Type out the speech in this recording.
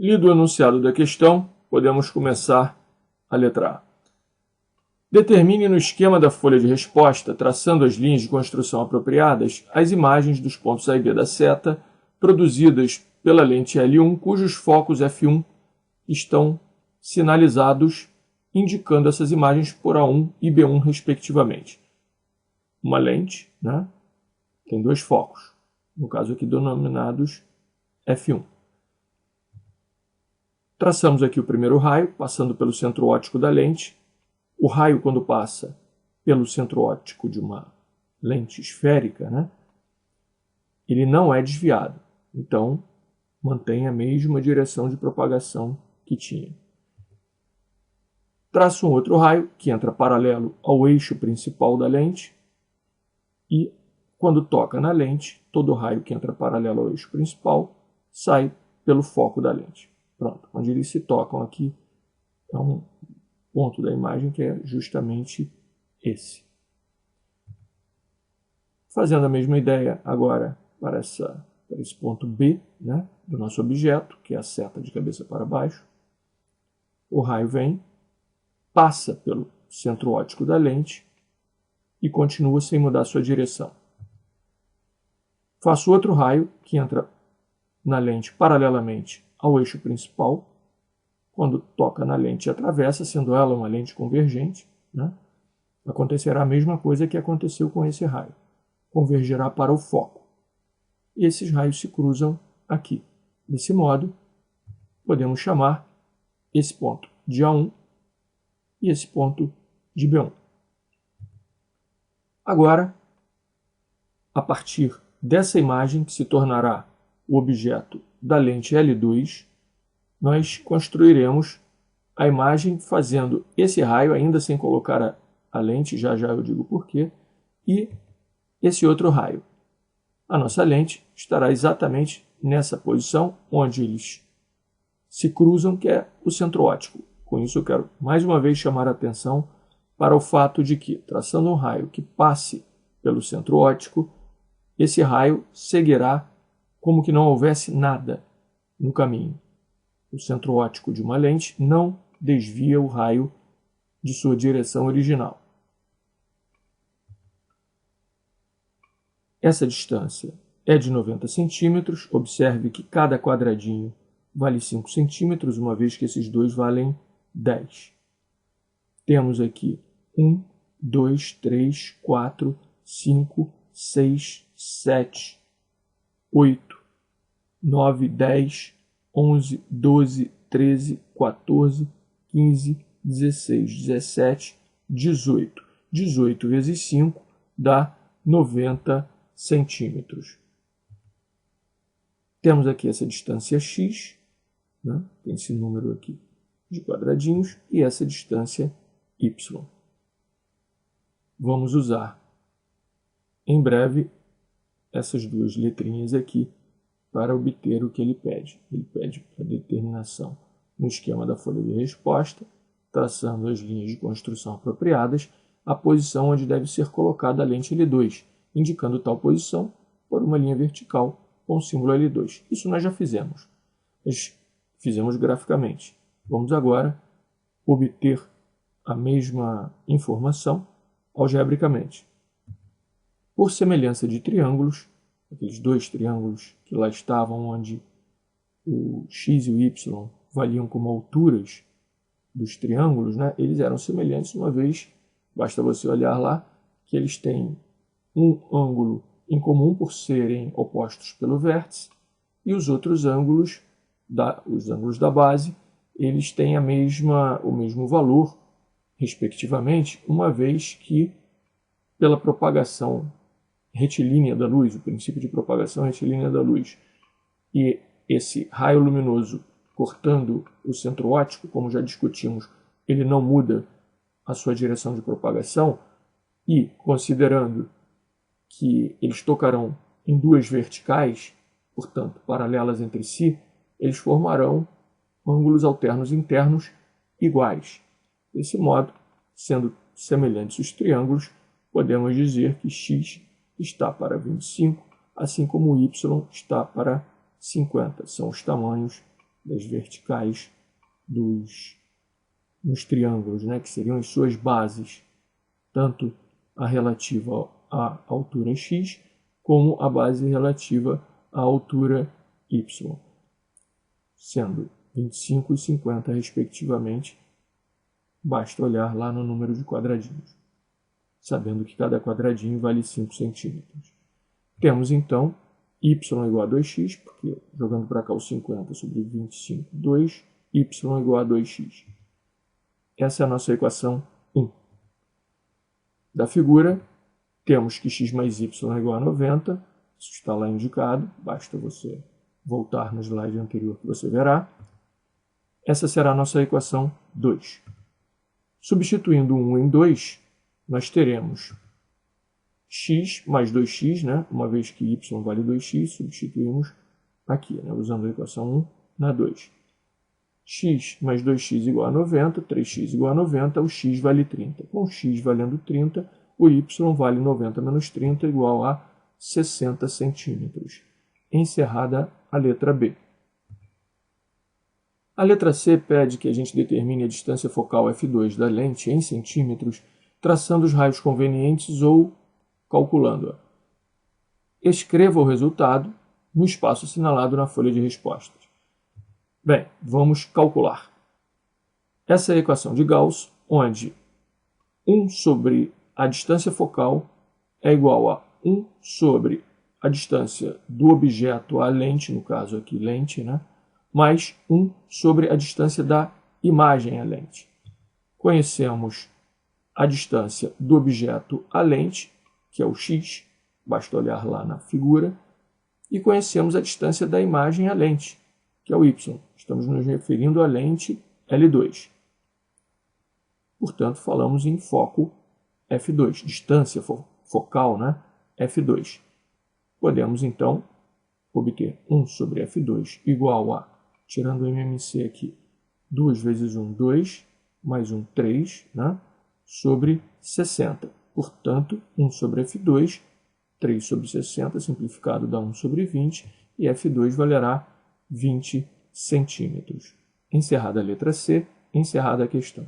Lido o enunciado da questão, podemos começar a letra A. Determine no esquema da folha de resposta, traçando as linhas de construção apropriadas, as imagens dos pontos A e B da seta produzidas pela lente L1, cujos focos F1 estão sinalizados, indicando essas imagens por A1 e B1, respectivamente. Uma lente, né, tem dois focos, no caso aqui denominados F1. Traçamos aqui o primeiro raio, passando pelo centro óptico da lente. O raio, quando passa pelo centro óptico de uma lente esférica, né, ele não é desviado. Então, mantém a mesma direção de propagação que tinha. Traço um outro raio, que entra paralelo ao eixo principal da lente. E, quando toca na lente, todo raio que entra paralelo ao eixo principal sai pelo foco da lente. Pronto, onde eles se tocam aqui é um ponto da imagem que é justamente esse. Fazendo a mesma ideia agora para esse ponto B, né, do nosso objeto, que é a seta de cabeça para baixo. O raio vem, passa pelo centro óptico da lente e continua sem mudar sua direção. Faço outro raio que entra na lente paralelamente ao eixo principal. Quando toca na lente e atravessa, sendo ela uma lente convergente, né, acontecerá a mesma coisa que aconteceu com esse raio. Convergerá para o foco. E esses raios se cruzam aqui. Desse modo, podemos chamar esse ponto de A1 e esse ponto de B1. Agora, a partir dessa imagem, que se tornará o objeto da lente L2, nós construiremos a imagem fazendo esse raio, ainda sem colocar a lente, já já eu digo porquê, e esse outro raio. A nossa lente estará exatamente nessa posição, onde eles se cruzam, que é o centro óptico. Com isso eu quero mais uma vez chamar a atenção para o fato de que, traçando um raio que passe pelo centro óptico, esse raio seguirá como que não houvesse nada no caminho. O centro óptico de uma lente não desvia o raio de sua direção original. Essa distância é de 90 centímetros. Observe que cada quadradinho vale 5 centímetros, uma vez que esses dois valem 10. Temos aqui 1, 2, 3, 4, 5, 6, 7, 8, 9, 10, 11, 12, 13, 14, 15, 16, 17, 18. 18 vezes 5 dá 90 centímetros. Temos aqui essa distância x, né? Tem esse número aqui de quadradinhos, e essa distância y. Vamos usar em breve essas duas letrinhas aqui para obter o que ele pede. Ele pede a determinação no esquema da folha de resposta, traçando as linhas de construção apropriadas, a posição onde deve ser colocada a lente L2, indicando tal posição por uma linha vertical com o símbolo L2. Isso nós já fizemos. Nós fizemos graficamente. Vamos agora obter a mesma informação algebricamente. Por semelhança de triângulos, aqueles dois triângulos que lá estavam, onde o x e o y valiam como alturas dos triângulos, né? Eles eram semelhantes, uma vez, basta você olhar lá, que eles têm um ângulo em comum por serem opostos pelo vértice, e os outros ângulos, os ângulos da base, eles têm o mesmo valor, respectivamente, uma vez que, pela propagação retilínea da luz, o princípio de propagação retilínea da luz, e esse raio luminoso cortando o centro óptico, como já discutimos, ele não muda a sua direção de propagação, e considerando que eles tocarão em duas verticais, portanto, paralelas entre si, eles formarão ângulos alternos internos iguais. Desse modo, sendo semelhantes os triângulos, podemos dizer que x está para 25, assim como y está para 50. São os tamanhos das verticais nos triângulos, né, que seriam as suas bases, tanto a relativa à altura x, como a base relativa à altura y, sendo 25 e 50, respectivamente. Basta olhar lá no número de quadradinhos, sabendo que cada quadradinho vale 5 centímetros. Temos, então, y igual a 2x, porque jogando para cá o 50 sobre 25, 2, y igual a 2x. Essa é a nossa equação 1. Da figura, temos que x mais y é igual a 90, isso está lá indicado, basta você voltar no slide anterior que você verá. Essa será a nossa equação 2. Substituindo 1 em 2, nós teremos x mais 2x, né? Uma vez que y vale 2x, substituímos aqui, né? Usando a equação 1 na 2. X mais 2x igual a 90, 3x igual a 90, o x vale 30. Com x valendo 30, o y vale 90 menos 30 igual a 60 centímetros. Encerrada a letra B. A letra C pede que a gente determine a distância focal f2 da lente em centímetros, traçando os raios convenientes ou calculando-a. Escreva o resultado no espaço assinalado na folha de respostas. Bem, vamos calcular. Essa é a equação de Gauss, onde 1 sobre a distância focal é igual a 1 sobre a distância do objeto à lente, no caso aqui lente, né? Mais 1 sobre a distância da imagem à lente. Conhecemos a distância do objeto à lente, que é o x, basta olhar lá na figura, e conhecemos a distância da imagem à lente, que é o y. Estamos nos referindo à lente L2. Portanto, falamos em foco f2, distância focal, né? f2. Podemos, então, obter 1 sobre f2 igual a, tirando o MMC aqui, 2 vezes 1, 2, mais 1, 3, né? Sobre 60. Portanto, 1 sobre f2, 3 sobre 60, simplificado dá 1 sobre 20, e f2 valerá 20 centímetros. Encerrada a letra C, encerrada a questão.